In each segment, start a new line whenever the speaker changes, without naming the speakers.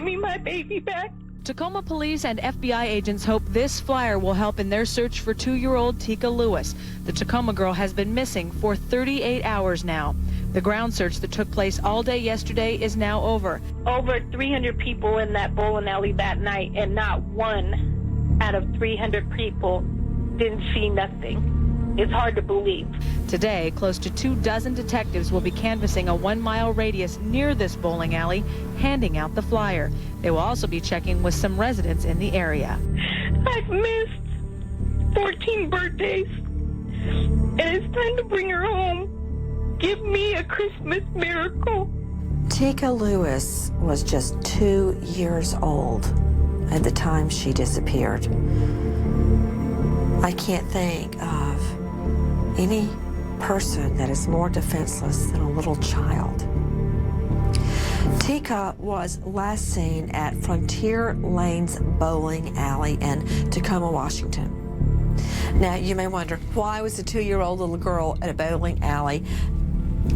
give me my baby back.
Tacoma police and FBI agents hope this flyer will help in their search for 2-year-old Teekah Lewis. The Tacoma girl has been missing for 38 hours now. The ground search that took place all day yesterday is now over.
Over 300 people in that bowling alley that night, and not one out of 300 people didn't see nothing. It's hard to believe.
Today, close to 24 detectives will be canvassing a 1-mile radius near this bowling alley, handing out the flyer. They will also be checking with some residents in the area.
I've missed 14 birthdays, and it's time to bring her home. Give me a Christmas miracle.
Teekah Lewis was just 2 years old at the time she disappeared. I can't think of any person that is more defenseless than a little child. Teekah was last seen at Frontier Lanes Bowling Alley in Tacoma, Washington. Now, you may wonder, why was a 2-year-old little girl at a bowling alley?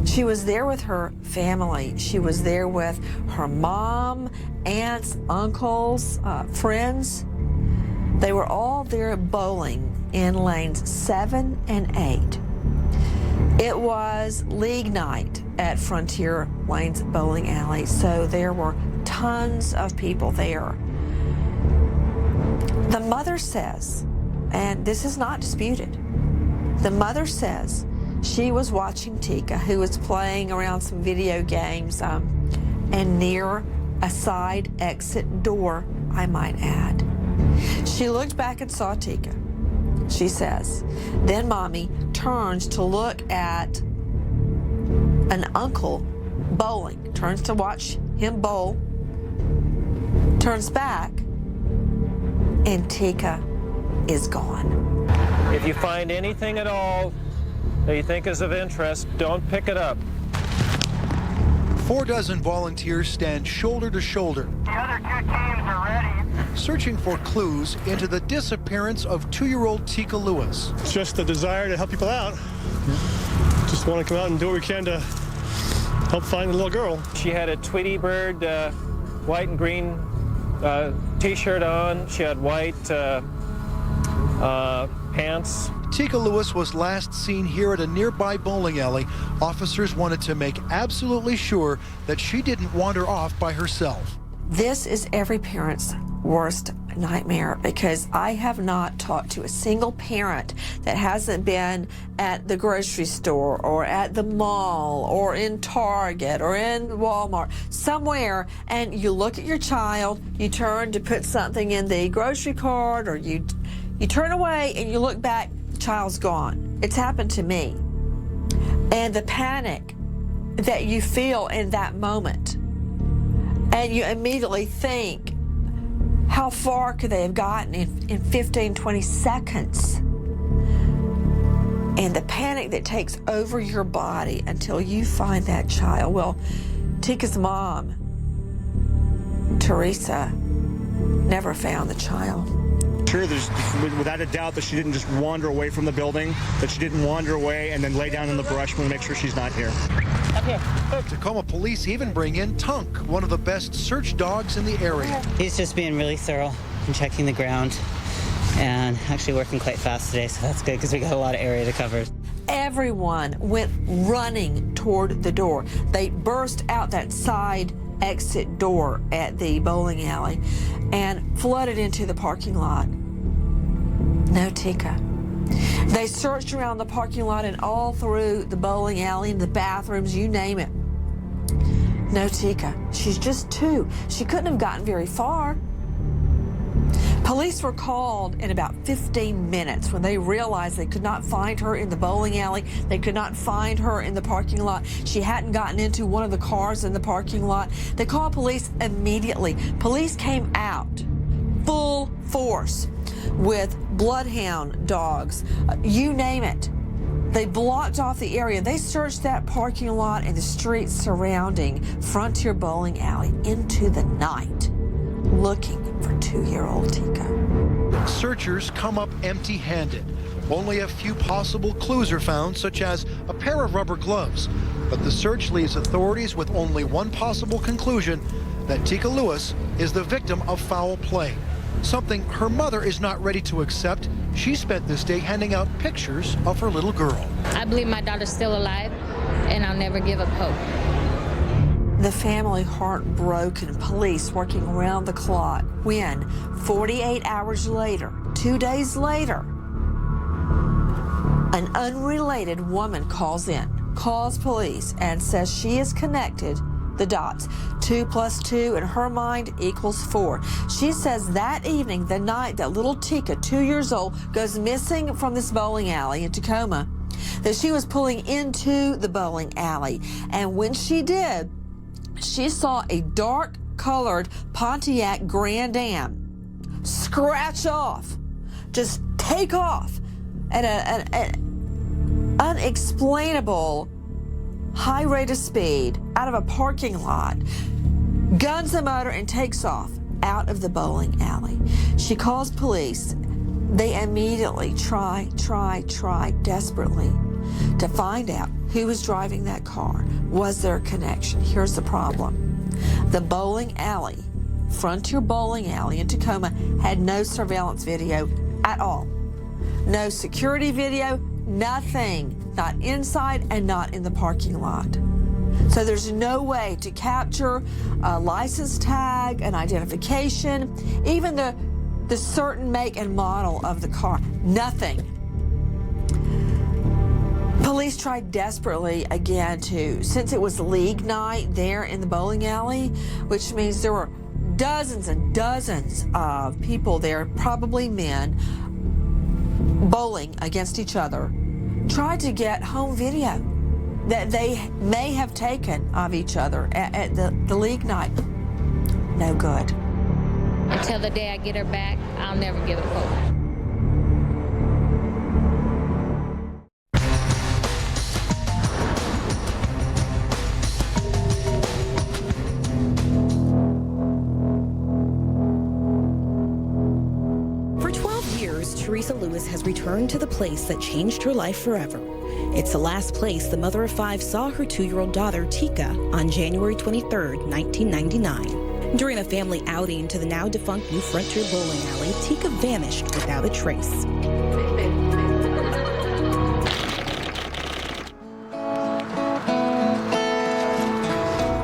She was there with her family. She was there with her mom, aunts, uncles, friends. They were all there bowling in lanes 7 and 8. It was league night at Frontier Lanes Bowling Alley, so there were tons of people there. The mother says, and this is not disputed, the mother says she was watching Teekah, who was playing around some video games, and near a side exit door, I might add. She looked back and saw Teekah. She says, then Mommy turns to look at an uncle bowling, turns to watch him bowl, turns back, and Teekah is gone.
If you find anything at all that you think is of interest, don't pick it up.
4 dozen volunteers stand shoulder to shoulder.
The other 2 teams are ready.
Searching for clues into the disappearance of 2-year-old Teekah Lewis.
It's just the desire to help people out. Just want to come out and do what we can to help find the little girl.
She had a Tweety Bird white and green t-shirt on. She had white pants.
Teekah Lewis was last seen here at a nearby bowling alley. Officers wanted to make absolutely sure that she didn't wander off by herself.
This is every parent's worst nightmare, because I have not talked to a single parent that hasn't been at the grocery store or at the mall or in Target or in Walmart, somewhere, and you look at your child, you turn to put something in the grocery cart, or you turn away and you look back, the child's gone. It's happened to me. And the panic that you feel in that moment, and you immediately think, how far could they have gotten in 15, 20 seconds? And the panic that takes over your body until you find that child. Well, Teekah's mom, Teresa, never found the child.
Sure, there's without a doubt that she didn't just wander away from the building, that she didn't wander away and then lay down in the brush. We'll make sure she's not here.
Up here.
Tacoma police even bring in Tunk, one of the best search dogs in the area.
He's just being really thorough and checking the ground and actually working quite fast today, so that's good because we got a lot of area to cover.
Everyone went running toward the door. They burst out that side exit door at the bowling alley and flooded into the parking lot. No Teekah. They searched around the parking lot and all through the bowling alley and the bathrooms, you name it. No Teekah. She's just 2. She couldn't have gotten very far. Police were called in about 15 minutes when they realized they could not find her in the bowling alley. They could not find her in the parking lot. She hadn't gotten into one of the cars in the parking lot. They called police immediately. Police came out full force with bloodhound dogs, you name it. They blocked off the area. They searched that parking lot and the streets surrounding Frontier Bowling Alley into the night, looking for 2-year-old Teekah.
Searchers come up empty-handed. Only a few possible clues are found, such as a pair of rubber gloves. But the search leaves authorities with only one possible conclusion: that Teekah Lewis is the victim of foul play, something her mother is not ready to accept. She spent this day handing out pictures of her little girl.
I believe my daughter's still alive, and I'll never give up hope.
The family heartbroken, police working around the clock when 48 hours later, 2 days later, an unrelated woman calls police and says she is connected the dots. 2 + 2 in her mind equals 4. She says that evening, the night that little Teekah, 2 years old, goes missing from this bowling alley in Tacoma, that she was pulling into the bowling alley. And when she did, she saw a dark-colored Pontiac Grand Am scratch off, just take off at an unexplainable high rate of speed out of a parking lot, guns the motor, and takes off out of the bowling alley. She calls police. They immediately try desperately to find out who was driving that car. Was there a connection? Here's the problem. The bowling alley, Frontier Bowling Alley in Tacoma, had no surveillance video at all. No security video, nothing. Not inside and not in the parking lot. So there's no way to capture a license tag, an identification, even the certain make and model of the car. Nothing. Police tried desperately again since it was league night there in the bowling alley, which means there were dozens and dozens of people there, probably men, bowling against each other, tried to get home video that they may have taken of each other at the league night. No good.
Until the day I get her back, I'll never give up hope.
Teresa Lewis has returned to the place that changed her life forever. It's the last place the mother of 5 saw her 2-year-old daughter, Teekah, on January 23, 1999. During a family outing to the now defunct New Frontier Bowling Alley, Teekah vanished without a trace.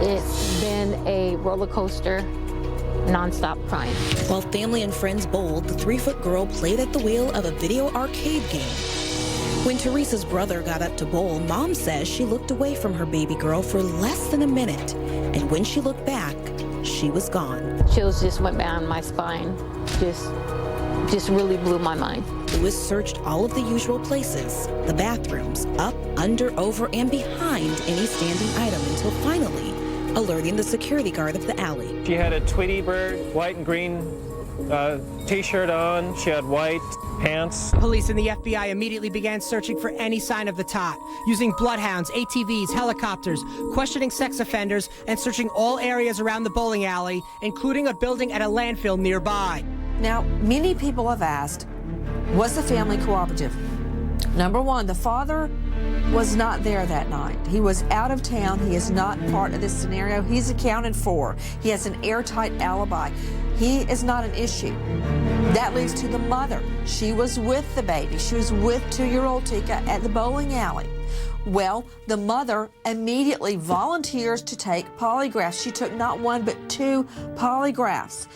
It's been a roller coaster, non-stop crying.
While family and friends bowled, the 3-foot girl played at the wheel of a video arcade game. When Teresa's brother got up to bowl, Mom says she looked away from her baby girl for less than a minute, and when she looked back, she was gone.
Chills just went down my spine. Just really blew my mind.
Lewis searched all of the usual places, the bathrooms, up, under, over, and behind any standing item until finally alerting the security guard of the alley.
She had a Tweety Bird, white and green t-shirt on. She had white pants.
Police and the FBI immediately began searching for any sign of the tot, using bloodhounds, ATVs, helicopters, questioning sex offenders, and searching all areas around the bowling alley, including a building at a landfill nearby.
Now, many people have asked, was the family cooperative? Number one, the father was not there that night. He was out of town. He is not part of this scenario. He's accounted for. He has an airtight alibi. He is not an issue. That leads to the mother. She was with the baby. She was with 2-year-old Teekah at the bowling alley. Well, the mother immediately volunteers to take polygraphs. She took not 1 but 2 polygraphs.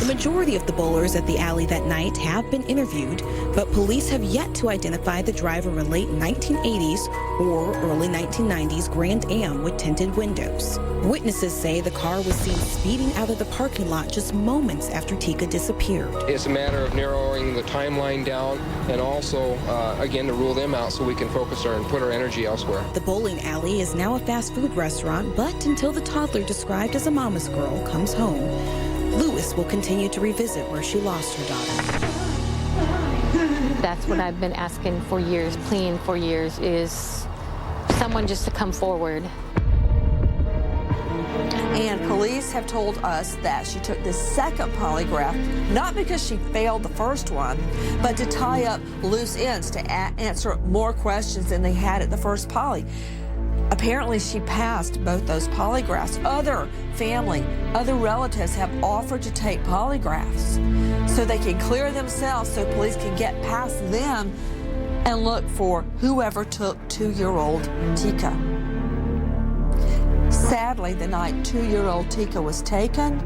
The majority of the bowlers at the alley that night have been interviewed, but police have yet to identify the driver of a late 1980s or early 1990s Grand Am with tinted windows. Witnesses say the car was seen speeding out of the parking lot just moments after Teekah disappeared.
It's a matter of narrowing the timeline down and also, again, to rule them out so we can focus and put our energy elsewhere.
The bowling alley is now a fast food restaurant, but until the toddler described as a mama's girl comes home, Lewis will continue to revisit where she lost her daughter.
That's what I've been asking for years, pleading for years, is someone just to come forward.
And police have told us that she took the second polygraph, not because she failed the first one, but to tie up loose ends, to answer more questions than they had at the first poly. Apparently, she passed both those polygraphs. Other family, other relatives have offered to take polygraphs so they can clear themselves, so police can get past them and look for whoever took 2-year-old Teekah. Sadly, the night 2-year-old Teekah was taken,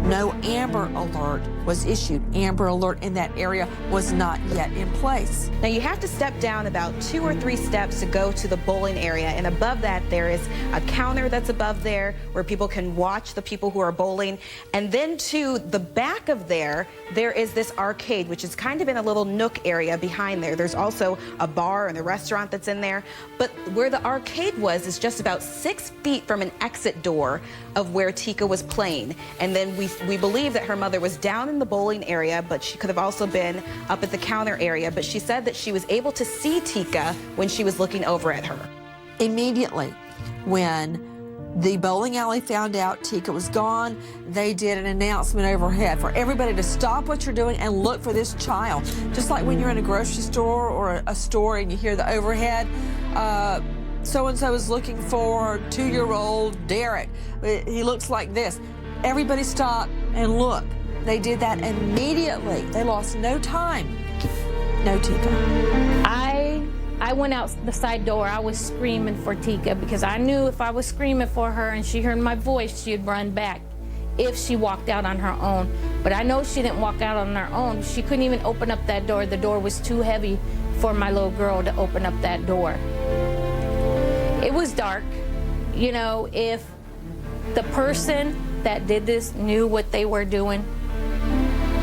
no Amber Alert was issued. Amber Alert in that area was not yet in place.
Now you have to step down about 2 or 3 steps to go to the bowling area, and above that there is a counter that's above there where people can watch the people who are bowling. And then to the back of there is this arcade, which is kind of in a little nook area behind there. There's also a bar and a restaurant that's in there. But where the arcade was is just about 6 feet from an exit door of where Teekah was playing. And then we believe that her mother was down in the bowling area, but she could have also been up at the counter area. But she said that she was able to see Teekah when she was looking over at her.
Immediately, when the bowling alley found out Teekah was gone, they did an announcement overhead for everybody to stop what you're doing and look for this child. Just like when you're in a grocery store or a store and you hear the overhead, so-and-so is looking for 2-year-old Derek. He looks like this. Everybody stop and look. They did that immediately. They lost no time. No Teekah.
I went out the side door. I was screaming for Teekah because I knew if I was screaming for her and she heard my voice, she'd run back if she walked out on her own. But I know she didn't walk out on her own. She couldn't even open up that door. The door was too heavy for my little girl to open up that door. It was dark. You know, if the person that did this knew what they were doing,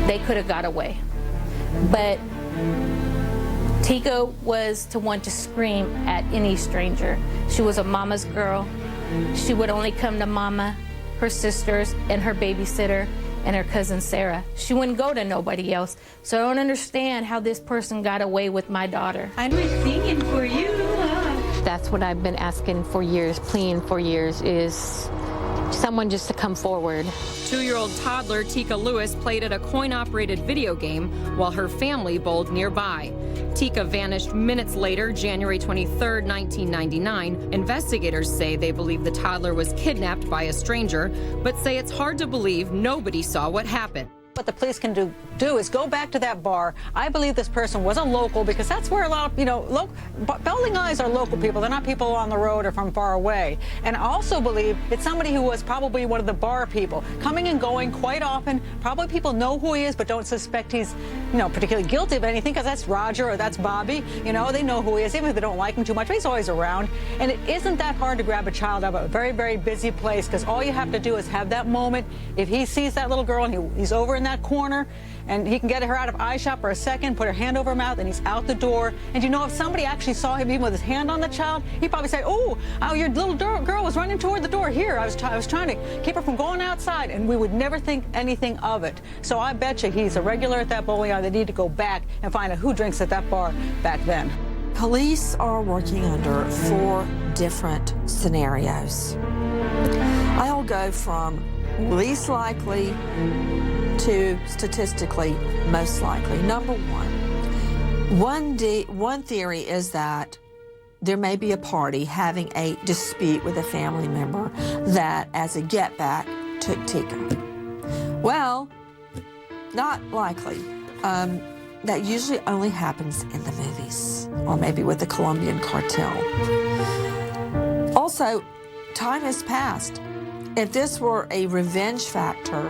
they could have got away. But Teekah was to want to scream at any stranger. She was a mama's girl. She would only come to mama, her sisters, and her babysitter, and her cousin Sarah. She wouldn't go to nobody else. So I don't understand how this person got away with my daughter.
I'm singing for you.
That's what I've been asking for years, pleading for years, is someone just to come forward.
2-year-old toddler Teekah Lewis played at a coin-operated video game while her family bowled nearby. Teekah vanished minutes later, January 23, 1999. Investigators say they believe the toddler was kidnapped by a stranger, but say it's hard to believe nobody saw what happened.
What the police can do is go back to that bar. I believe this person was a local because that's where a lot of, bowling alleys are local people. They're not people on the road or from far away. And I also believe it's somebody who was probably one of the bar people, coming and going quite often. Probably people know who he is but don't suspect he's, particularly guilty of anything because that's Roger or that's Bobby. They know who he is, even if they don't like him too much, but he's always around. And it isn't that hard to grab a child out of a very, very busy place because all you have to do is have that moment. If he sees that little girl and he's over in that corner and he can get her out of eye shot for a second, put her hand over her mouth, and he's out the door. And if somebody actually saw him even with his hand on the child, he'd probably say, oh, your little girl was running toward the door here. I was trying to keep her from going outside, and we would never think anything of it. So I bet you he's a regular at that bowling alley. They need to go back and find out who drinks at that bar back then.
Police are working under 4 different scenarios. I'll go from least likely to statistically most likely. Number one theory is that there may be a party having a dispute with a family member that, as a get-back, took Teekah. Well, not likely. That usually only happens in the movies, or maybe with the Colombian cartel. Also, time has passed. If this were a revenge factor,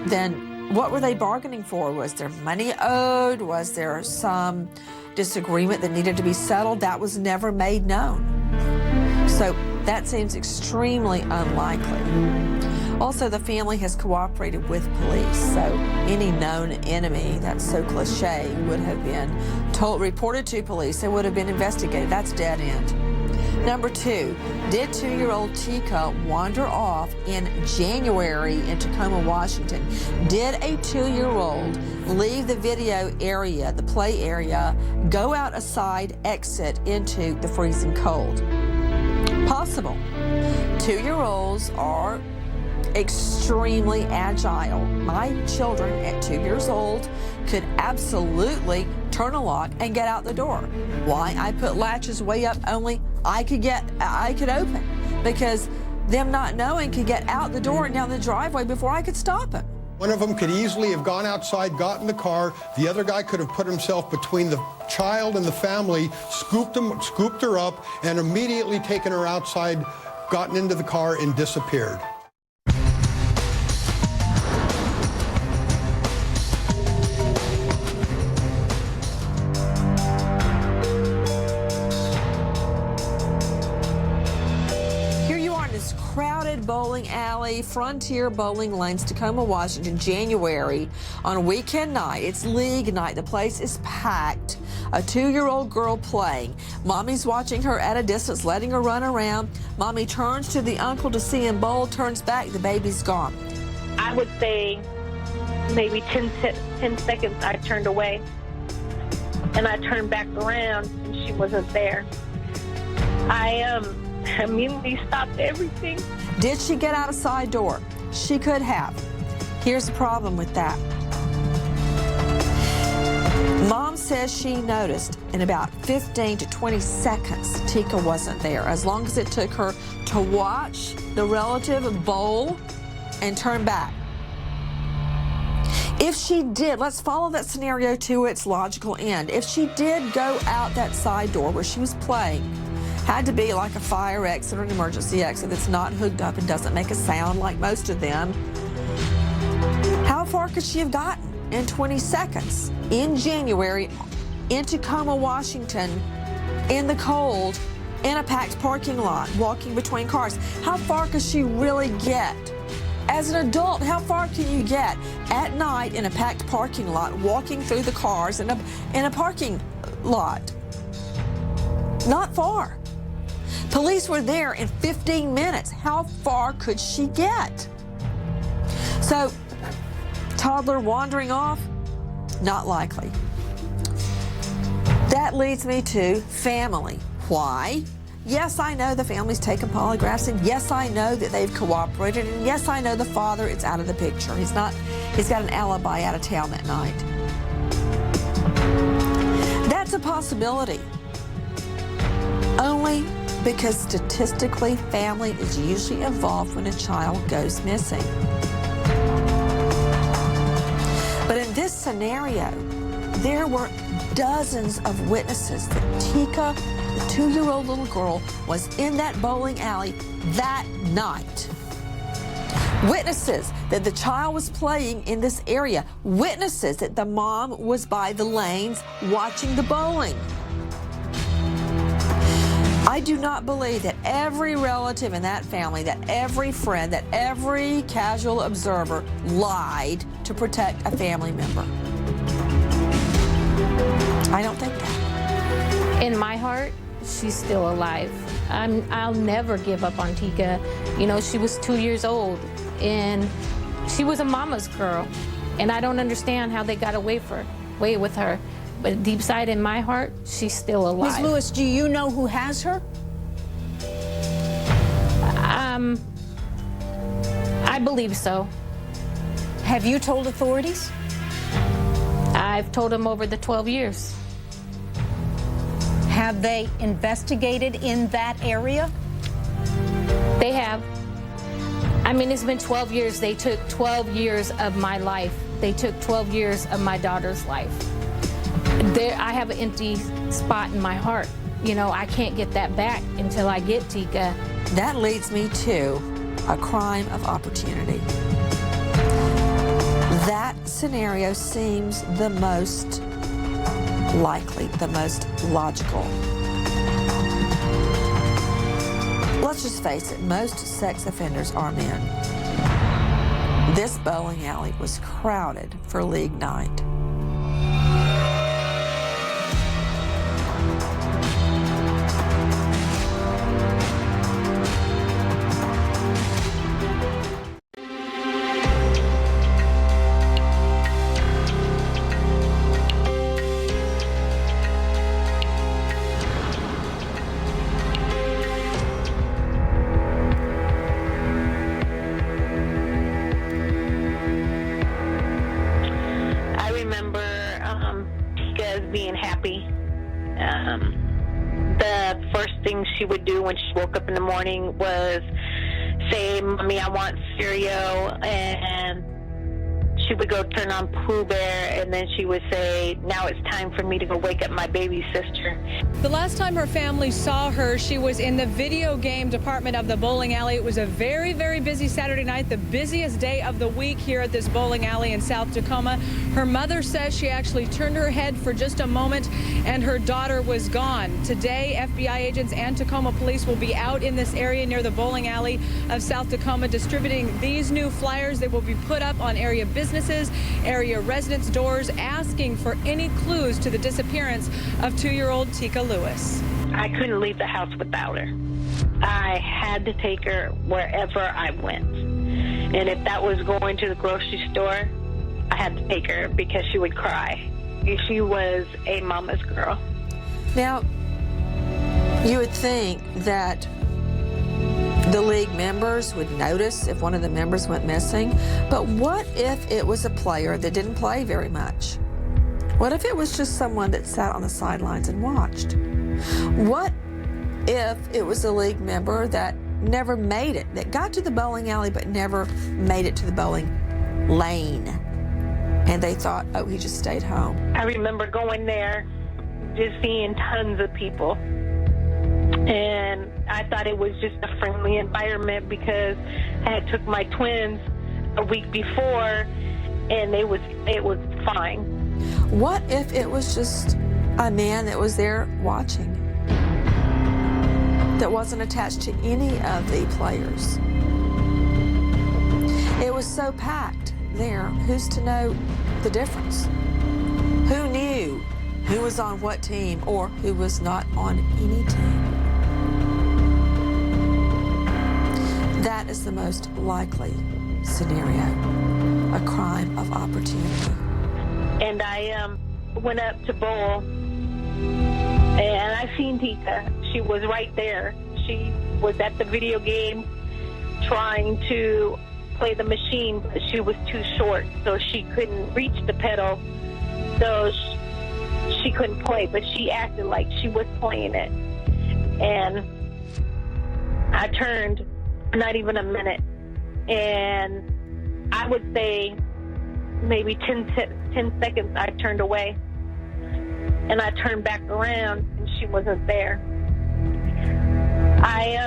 then what were they bargaining for? Was there money owed? Was there some disagreement that needed to be settled? That was never made known. So that seems extremely unlikely. Also, the family has cooperated with police, so any known enemy, that's so cliche, would have been reported to police and would have been investigated. That's dead end. Number 2, did 2-year-old Teekah wander off in January in Tacoma, Washington? Did a 2-year-old leave the video area, the play area, go out a side exit into the freezing cold? Possible. 2-year-olds are extremely agile. My children at 2 years old could absolutely turn a lock and get out the door. Why? I put latches way up, only I could open. because them not knowing could get out the door and down the driveway before I could stop him.
One of them could easily have gone outside, got in the car. The other guy could have put himself between the child and the family, scooped her up, and immediately taken her outside, gotten into the car, and disappeared.
Crowded bowling alley, Frontier Bowling Lanes, Tacoma, Washington, January, on a weekend night. It's league night. The place is packed. A 2-year-old girl playing. Mommy's watching her at a distance, letting her run around. Mommy turns to the uncle to see him bowl, turns back, the baby's gone.
I would say maybe 10 seconds I turned away, and I turned back around, and she wasn't there. I immediately stopped everything.
Did she get out a side door? She could have. Here's the problem with that. Mom says she noticed in about 15 to 20 seconds Teekah wasn't there, as long as it took her to watch the relative bowl and turn back. If she did, let's follow that scenario to its logical end. If she did go out that side door where she was playing, had to be like a fire exit or an emergency exit that's not hooked up and doesn't make a sound like most of them, how far could she have gotten in 20 seconds in January in Tacoma, Washington, in the cold, in a packed parking lot, walking between cars? How far could she really get? As an adult, how far can you get at night in a packed parking lot, walking through the cars in a parking lot? Not far. Police were there in 15 minutes. How far could she get? So, toddler wandering off? Not likely. That leads me to family. Why? Yes, I know the family's taken polygraphs, and yes, I know that they've cooperated, and yes, I know the father is out of the picture. He's got an alibi out of town that night. That's a possibility. Only because statistically, family is usually involved when a child goes missing. But in this scenario, there were dozens of witnesses that Teekah, the 2-year-old little girl, was in that bowling alley that night. Witnesses that the child was playing in this area. Witnesses that the mom was by the lanes watching the bowling. I do not believe that every relative in that family, that every friend, that every casual observer lied to protect a family member. I don't think that.
In my heart, she's still alive. I'll never give up on Teekah. You know, she was 2 years old, and she was a mama's girl, and I don't understand how they got away with her. But deep inside in my heart, she's still alive.
Ms. Lewis, do you know who has her?
I believe so.
Have you told authorities?
I've told them over the 12 years.
Have they investigated in that area?
They have. I mean, it's been 12 years. They took 12 years of my life. They took 12 years of my daughter's life. I have an empty spot in my heart. You know, I can't get that back until I get Teekah.
That leads me to a crime of opportunity. That scenario seems the most likely, the most logical. Let's just face it, most sex offenders are men. This bowling alley was crowded for league night.
Being happy. The first things she would do when she woke up in the morning was say, "Mommy, I want cereal," and she would go turn on Pooh Bear, and then she would say, "Now it's time for me to go wake up my baby sister."
The last time her family saw her, she was in the video game department of the bowling alley. It was a very, very busy Saturday night, the busiest day of the week here at this bowling alley in South Tacoma. Her mother says she actually turned her head for just a moment and her daughter was gone. Today, FBI agents and Tacoma police will be out in this area near the bowling alley of South Tacoma distributing these new flyers. They will be put up on area businesses, area residents' doors, asking for any clues to the disappearance of 2-year-old Teekah Lewis.
I couldn't leave the house without her. I had to take her wherever I went. And if that was going to the grocery store, I had to take her because she would cry. She was a mama's girl.
Now, you would think that the league members would notice if one of the members went missing, but what if it was a player that didn't play very much? What if it was just someone that sat on the sidelines and watched? What if it was a league member that never made it, that got to the bowling alley but never made it to the bowling lane? And they thought, oh, he just stayed home.
I remember going there, just seeing tons of people. And I thought it was just a friendly environment because I had took my twins a week before and it was fine.
What if it was just a man that was there watching, that wasn't attached to any of the players? It was so packed there. Who's to know the difference? Who knew who was on what team or who was not on any team? That is the most likely scenario, a crime of opportunity.
And I went up to bowl, and I seen Teekah. She was right there. She was at the video game trying to play the machine, but she was too short, so she couldn't reach the pedal, so she couldn't play, but she acted like she was playing it. And I turned, not even a minute, and I would say maybe 10 seconds I turned away, and I turned back around and she wasn't there. I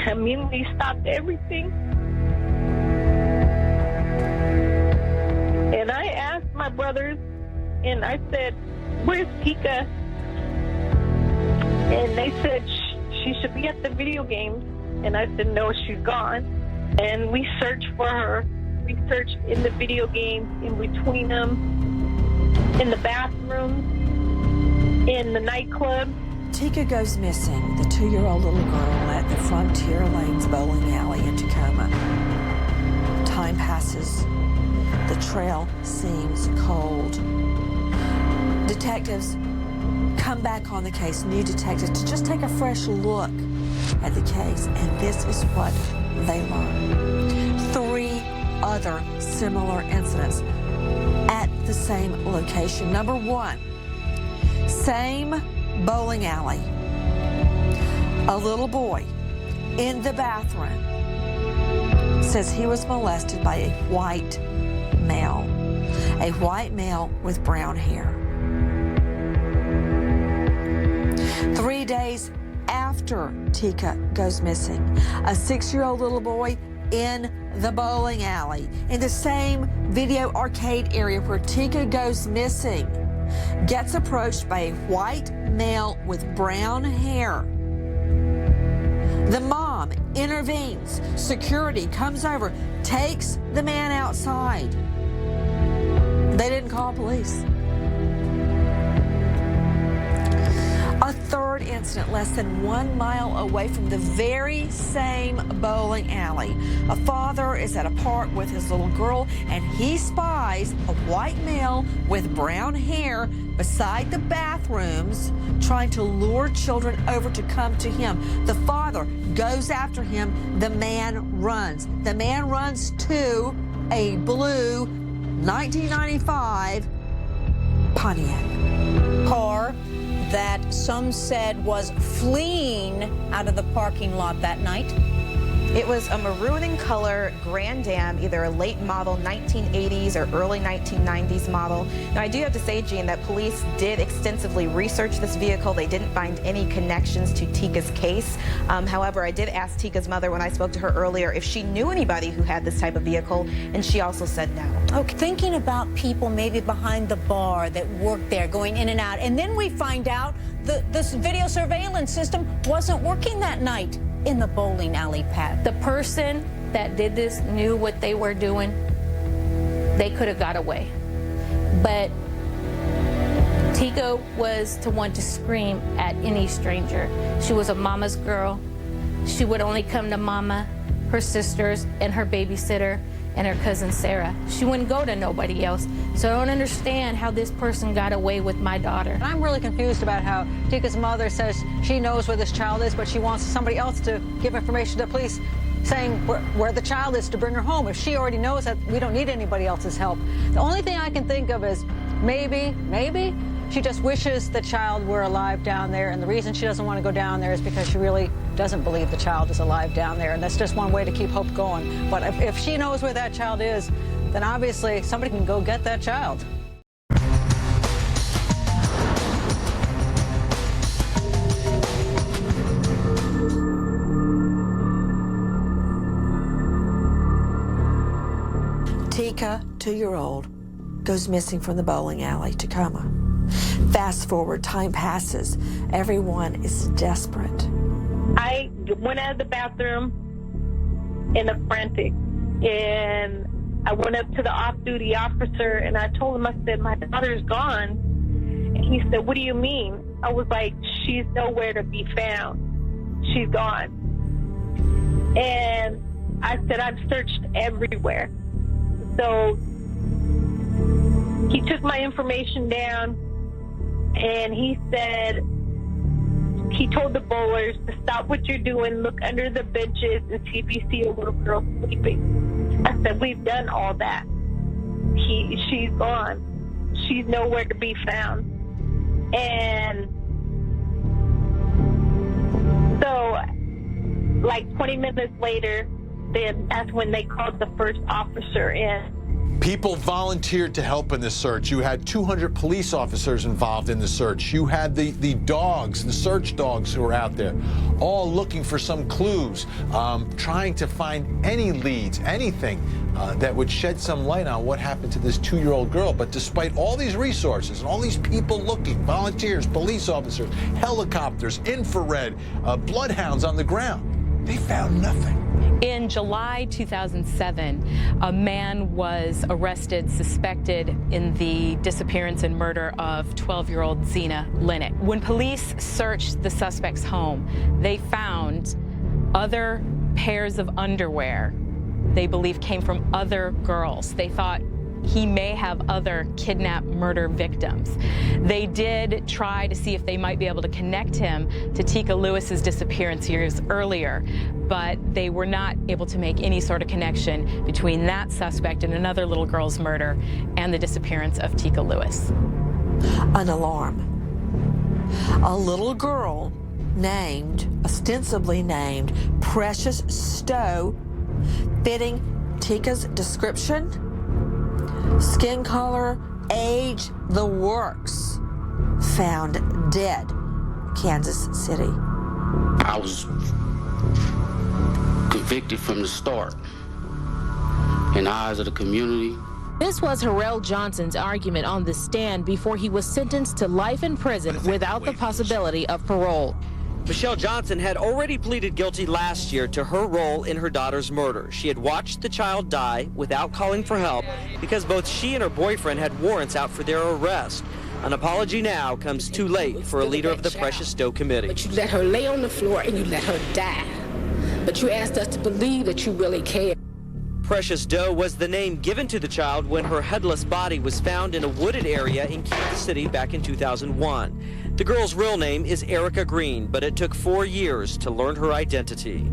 immediately stopped everything, and I asked my brothers, and I said, "Where's Teekah?" And they said she should be at the video games, and I said, "No, she's gone." And we searched for her. We searched in the video games, in between them, in the bathroom, in the nightclub.
Teekah goes missing, the 2-year-old little girl at the Frontier Lanes bowling alley in Tacoma. Time passes. The trail seems cold. Detectives come back on the case, new detectives, to just take a fresh look at the case, and this is what they learn. 3 other similar incidents at the same location. Number 1, same bowling alley. A little boy in the bathroom says he was molested by a white male with brown hair. 3 days after Teekah goes missing, a 6-year-old little boy in the bowling alley, in the same video arcade area where Teekah goes missing, gets approached by a white male with brown hair. The mom intervenes. Security comes over, takes the man outside. They didn't call police. A third incident less than 1 mile away from the very same bowling alley. A father is at a park with his little girl, and he spies a white male with brown hair beside the bathrooms trying to lure children over to come to him. The father goes after him. The man runs. The man runs to a blue 1995 Pontiac car.
that some said was fleeing out of the parking lot that night.
It was a maroon in color Grand Am, either a late model 1980s or early 1990s model. Now, I do have to say, Jean, that police did extensively research this vehicle. They didn't find any connections to Teekah's case. However, I did ask Teekah's mother when I spoke to her earlier if she knew anybody who had this type of vehicle, and she also said no.
Okay, thinking about people maybe behind the bar that worked there, going in and out, and then we find out this video surveillance system wasn't working that night in the bowling alley, Pat.
The person that did this knew what they were doing. They could have got away. But Teekah was to want to scream at any stranger. She was a mama's girl. She would only come to mama, her sisters, and her babysitter, and her cousin Sarah. She wouldn't go to nobody else. So I don't understand how this person got away with my daughter.
And I'm really confused about how Teekah's mother says she knows where this child is, but she wants somebody else to give information to police saying where the child is to bring her home. If she already knows that, we don't need anybody else's help. The only thing I can think of is maybe she just wishes the child were alive down there, and the reason she doesn't want to go down there is because she really doesn't believe the child is alive down there, and that's just one way to keep hope going. But if she knows where that child is, then obviously somebody can go get that child.
Teekah, 2-year-old, goes missing from the bowling alley, Tacoma. Fast forward, time passes. Everyone is desperate.
I went out of the bathroom in a frantic, and I went up to the off-duty officer, and I told him, I said, my daughter's gone. And he said, what do you mean? I was like, she's nowhere to be found. She's gone. And I said, I've searched everywhere. So he took my information down, and he said, he told the bowlers to stop what you're doing, look under the benches and see if you see a little girl sleeping. I said, we've done all that. She's gone. She's nowhere to be found. And so, like 20 minutes later, that's when they called the first officer in.
People volunteered to help in the search. You had 200 police officers involved in the search. You had the dogs, the search dogs who were out there, all looking for some clues, trying to find any leads, anything that would shed some light on what happened to this 2-year-old girl. But despite all these resources and all these people looking, volunteers, police officers, helicopters, infrared, bloodhounds on the ground, they found nothing.
In July 2007, a man was arrested, suspected in the disappearance and murder of 12-year-old Zena Linnick. When police searched the suspect's home, they found other pairs of underwear they believe came from other girls. They thought he may have other kidnap murder victims. They did try to see if they might be able to connect him to Teekah Lewis's disappearance years earlier, but they were not able to make any sort of connection between that suspect and another little girl's murder and the disappearance of Teekah Lewis.
An alarm. A little girl ostensibly named Precious Stowe, fitting Teekah's description, skin color, age, the works, found dead, Kansas City.
I was convicted from the start. In the eyes of the community.
This was Harrell Johnson's argument on the stand before he was sentenced to life in prison without the possibility of parole.
Michelle Johnson had already pleaded guilty last year to her role in her daughter's murder. She had watched the child die without calling for help because both she and her boyfriend had warrants out for their arrest. An apology now comes too late for a leader of the Precious Stowe Committee.
But you let her lay on the floor and you let her die. But you asked us to believe that you really cared.
Precious Doe was the name given to the child when her headless body was found in a wooded area in Kansas City back in 2001. The girl's real name is Erica Green, but it took 4 years to learn her identity.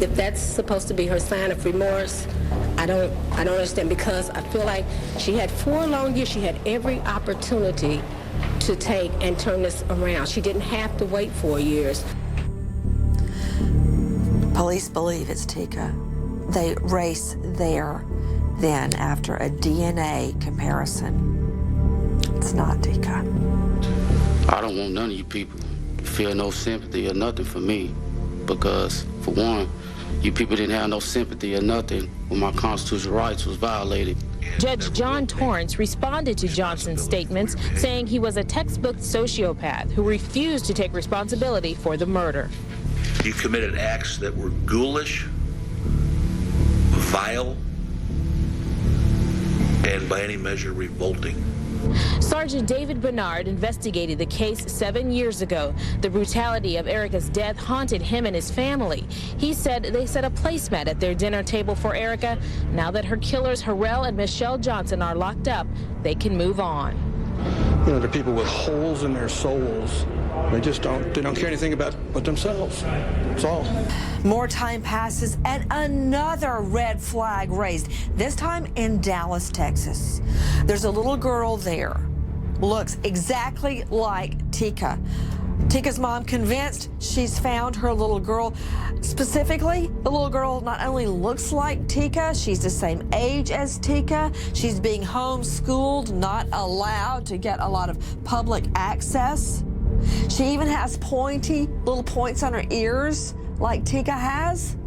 If that's supposed to be her sign of remorse, I don't understand, because I feel like she had 4 long years. She had every opportunity to take and turn this around. She didn't have to wait 4 years.
Police believe it's Teekah. They race there. Then, after a DNA comparison, it's not Teekah.
I don't want none of you people to feel no sympathy or nothing for me, because, for one, you people didn't have no sympathy or nothing when my constitutional rights was violated.
Judge John Torrance responded to Johnson's statements, saying he was a textbook sociopath who refused to take responsibility for the murder.
You committed acts that were ghoulish, vile, and by any measure revolting.
Sergeant David Bernard investigated the case 7 years ago. The brutality of Erica's death haunted him and his family. He said they set a placemat at their dinner table for Erica. Now that her killers, Harrell and Michelle Johnson, are locked up, they can move on.
You know, they're people with holes in their souls. They don't care anything about but themselves. That's all.
More time passes and another red flag raised, this time in Dallas, Texas. There's a little girl there, looks exactly like Teekah. Teekah's mom convinced she's found her little girl. Specifically, the little girl not only looks like Teekah, she's the same age as Teekah. She's being homeschooled, not allowed to get a lot of public access. She even has pointy little points on her ears like Teekah has.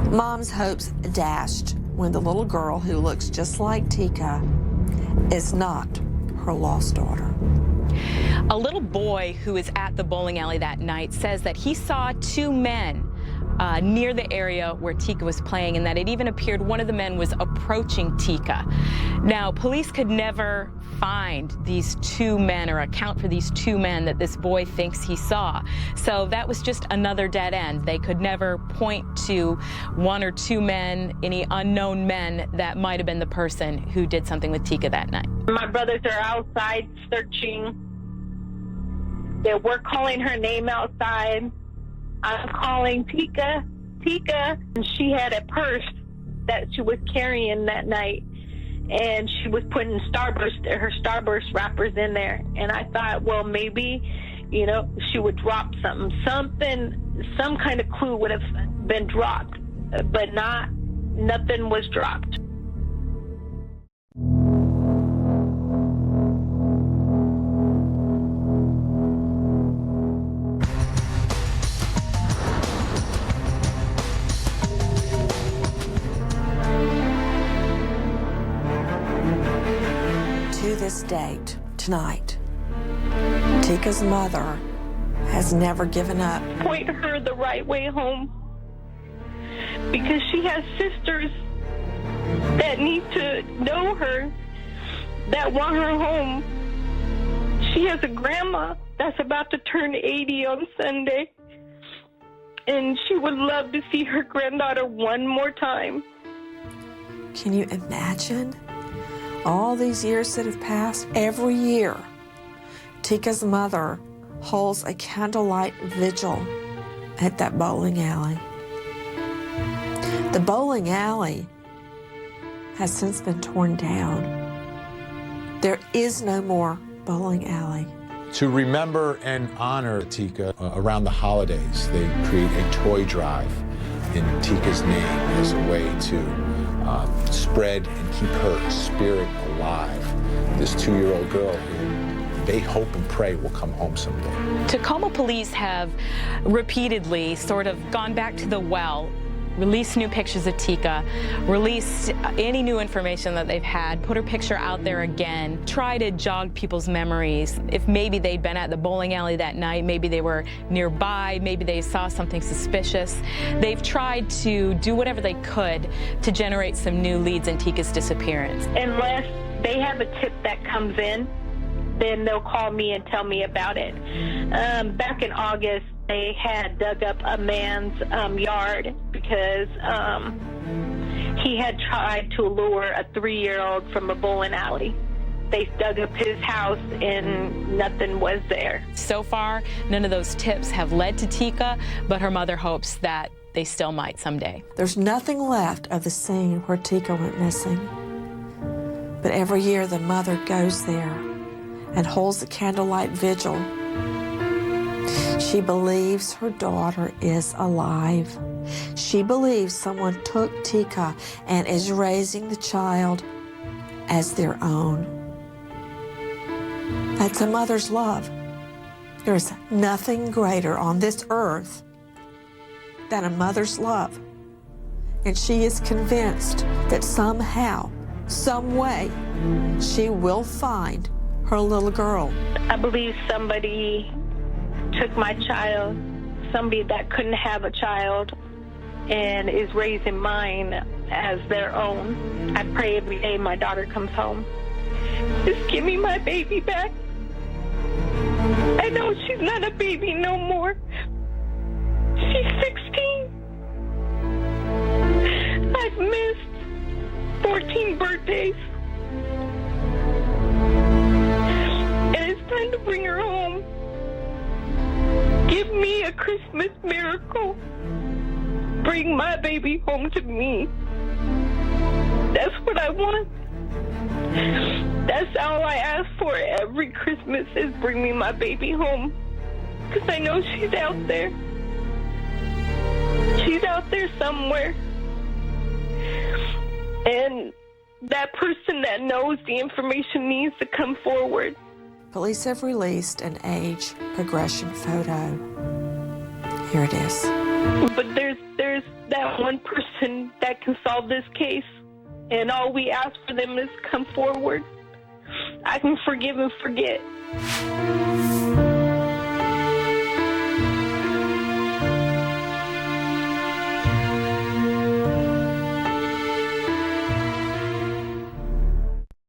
Mom's hopes dashed when the little girl who looks just like Teekah is not her lost daughter.
A little boy who was at the bowling alley that night says that he saw two men near the area where Teekah was playing, and that it even appeared one of the men was approaching Teekah. Now, police could never find these two men or account for these two men that this boy thinks he saw. So that was just another dead end. They could never point to one or two men, any unknown men that might have been the person who did something with Teekah that night.
My brothers are outside searching. They were calling her name outside. I'm calling Teekah, Teekah, and she had a purse that she was carrying that night, and she was putting her Starburst wrappers in there. And I thought, well, maybe, you know, she would drop something, some kind of clue would have been dropped, but nothing was dropped.
This date, tonight, Teekah's mother has never given up.
Point her the right way home, because she has sisters that need to know her, that want her home. She has a grandma that's about to turn 80 on Sunday, and she would love to see her granddaughter one more time.
Can you imagine? All these years that have passed, every year, Teekah's mother holds a candlelight vigil at that bowling alley. The bowling alley has since been torn down. There is no more bowling alley.
To remember and honor Teekah around the holidays, they create a toy drive in Teekah's name as a way to spread and keep her spirit alive. This 2-year-old girl who they hope and pray will come home someday.
Tacoma police have repeatedly sort of gone back to the well, released new pictures of Teekah, released any new information that they've had, put her picture out there again, try to jog people's memories. If maybe they'd been at the bowling alley that night, maybe they were nearby, maybe they saw something suspicious. They've tried to do whatever they could to generate some new leads in Teekah's disappearance.
Unless they have a tip that comes in, then they'll call me and tell me about it. Back in August, they had dug up a man's yard because he had tried to lure a 3-year-old from a bowling alley. They dug up his house and nothing was there.
So far, none of those tips have led to Teekah, but her mother hopes that they still might someday.
There's nothing left of the scene where Teekah went missing. But every year the mother goes there and holds a candlelight vigil. She believes her daughter is alive. She believes someone took Teekah and is raising the child as their own. That's a mother's love. There is nothing greater on this earth than a mother's love. And she is convinced that somehow, some way, she will find her little girl.
I believe somebody took my child, somebody that couldn't have a child, and is raising mine as their own. I pray every day my daughter comes home. Just give me my baby back. I know she's not a baby no more. She's 16. I've missed 14 birthdays. And it's time to bring her home. Give me a Christmas miracle. Bring my baby home to me. That's what I want. That's all I ask for every Christmas is bring me my baby home. Because I know she's out there. She's out there somewhere. And that person that knows the information needs to come forward.
Police have released an age progression photo. Here it is.
But there's that one person that can solve this case. And all we ask for them is come forward. I can forgive and forget.